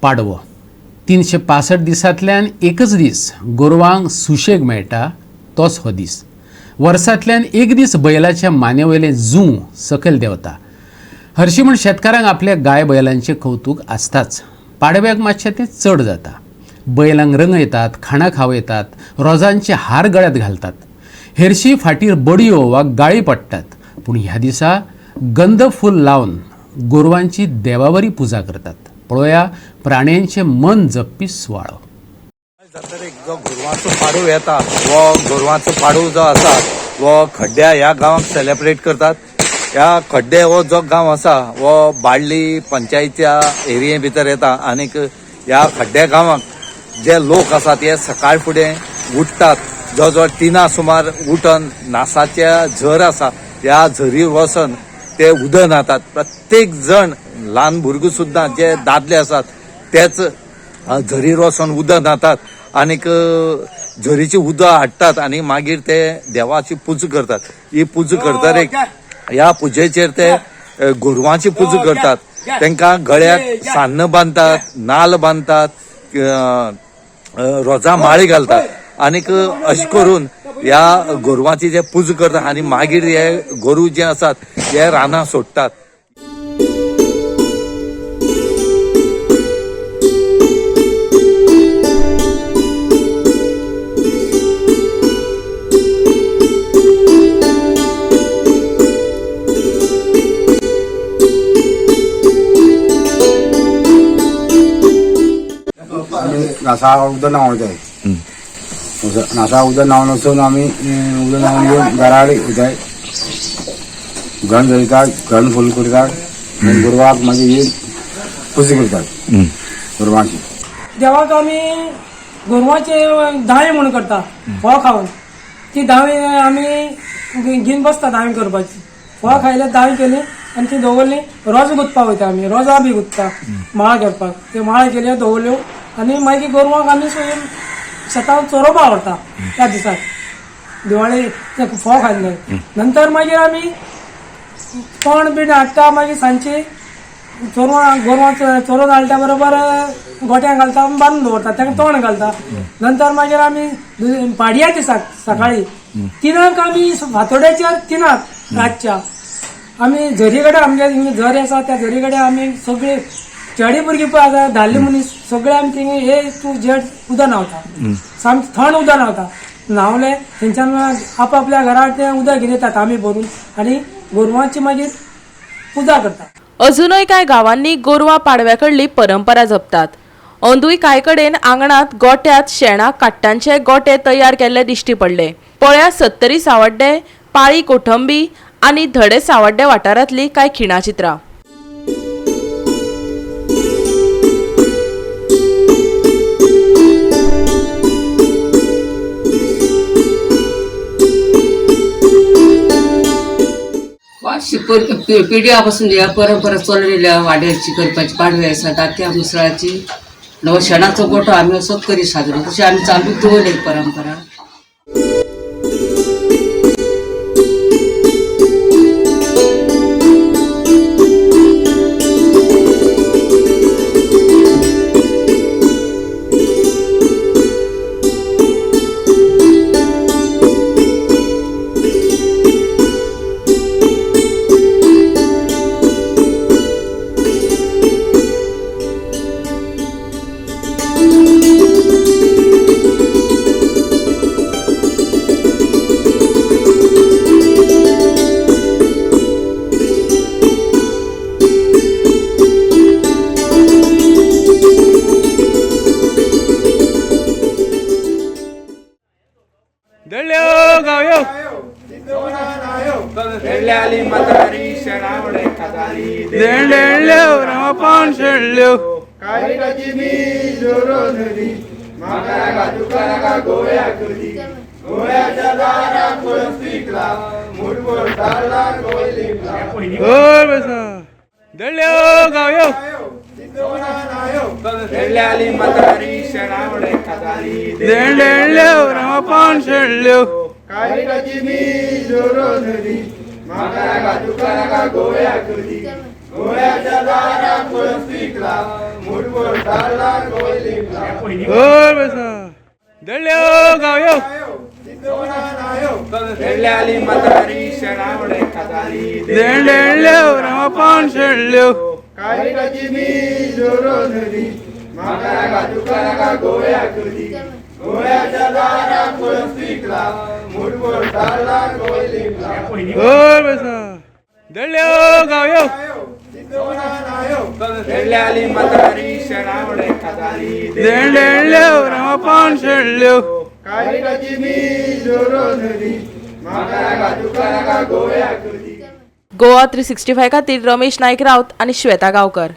पाडवो 365 दिसांतल्यान एकच दीस गोरवांक सुशेग मेळटा तोच हो दीस. वर्सांतल्यान एक दीस बैलाच्या मानेवयलें जूं सकयल देंवता. हरशीं म्हण शेतकारांक आपल्या गाय बैलांचें कौतूक आसताच. पाडव्याक मातशें तें चड जाता. बैलांक रंगयतात, खाणां खावयतात, रोजांचे हार गळ्यांत घालतात. हेरशी फाटीर बडयो वा गाळी पडटात. पूण ह्या दिसा गंध फूल लावन गोरवांची देवावरी पुजा करतात. पळोवया प्राण्यांचे मन जपपी सुवाळो. जात्रेक जो गोरवांचो पाडवो येता वो गोरवांचो पाडवो जो आसा वो खड्ड्या ह्या गांवांत सेलेब्रेट करतात. ह्या खड्डे हो जो गांव आसा वो बाळ्ळी पंचायतीच्या एरिये भितर येता. आनीक ह्या खड्ड्या गांवांत जे लोक आसात ते सकाळ फुडें उठतात. जो जो 3 सुमार उठून नासाच्या झर आसा ह्या झरीर वचून ते उदक न्हातात. प्रत्येक जण ल्हान भुरगो सुद्दां जे दादले आसात तेच झरीर वचून उदक न्हातात आनीक झरीची उदक हाडटात आनी मागीर ते देवाची पूजा करतात. ही पूजा करतरेक ह्या पुजेचेर ते गोरवांची पूजा करतात. तांकां गळ्याक सान्न बांदतात, नाल बांदतात, रोजां माळी घालतात आनीक अशें करून ह्या गोरवांची जे पूजा करतात आनी मागीर हे गोरू जे आसात हे रानां सोडटात. नासा उदक न्हांवताय. नासा उदक न्हांवन वचून आमी उदक न्हांवन घेवन घरा वयताय. घण धरतात, घण फूल करतात, गोरवाक मागीर पुजा करतात गोरवांची. देवाक आमी गोरवांचे दावे म्हणून करता फळ खावन. ती दावे आमी घेवन बसता दावे करपाची. फळ खायले दावे केली आनी ती दवरली. रोज गुंतपाक वयता आमी. रोजां बी गुंतता माळ करपाक. ते माळ केल्यो दवरल्यो आनी मागीर गोरवांक आमी शेतांत चरोवपाक व्हरता त्या दिसाक. दिवाळी फळ खाल्ले नंतर मागीर आमी तण बीण हाडटा. मागीर सांजची गोरवां चरोवन हाडटा बरोबर गोट्यांक घालता, बांदून दवरता, ताका तण घालता. नंतर मागीर आमी पाडया दिसाक सकाळी 3 आमी फातोड्याच्या 3 रातच्या आमी झरी कडेन आमगे झरी आसा त्या झरी कडेन आमी सगळी चेडे भुरगीं पळय आसा धाल्ले मनीस सगळे आमी थिंगा हे तूं जेड उदक न्हांवता. सामकें थंड उदक न्हांवता. न्हांवले थंयच्यान आपआपल्या घरा ते उदक घेवन येतात आमी भरून आनी गोरवांची मागीर पुजा करता. अजूनय कांय गांवांनी गोरवां पाडव्याकडली परंपरा जपतात. अंदूय कांय कडेन आंगणात गोट्यात शेणा काट्टांचे गोटे तयार केल्ले दिश्टी पडले. पळया 70 सावड्डे, पाळी कोठंबी आनी धडे सावड्डे वाठारांतली कांय खिणा चित्रां. पिढ्यापासून या परंपरा चाललेल्या वाड्याची करपाची पाडवी आसा दात्या मुसळाची शेणाचो गोठो आमी असो करी साजरो तशी आमी चालू दवरली परंपरा. गोवा 365 खातीर रमेश नायक रावत आनी श्वेता गांवकर.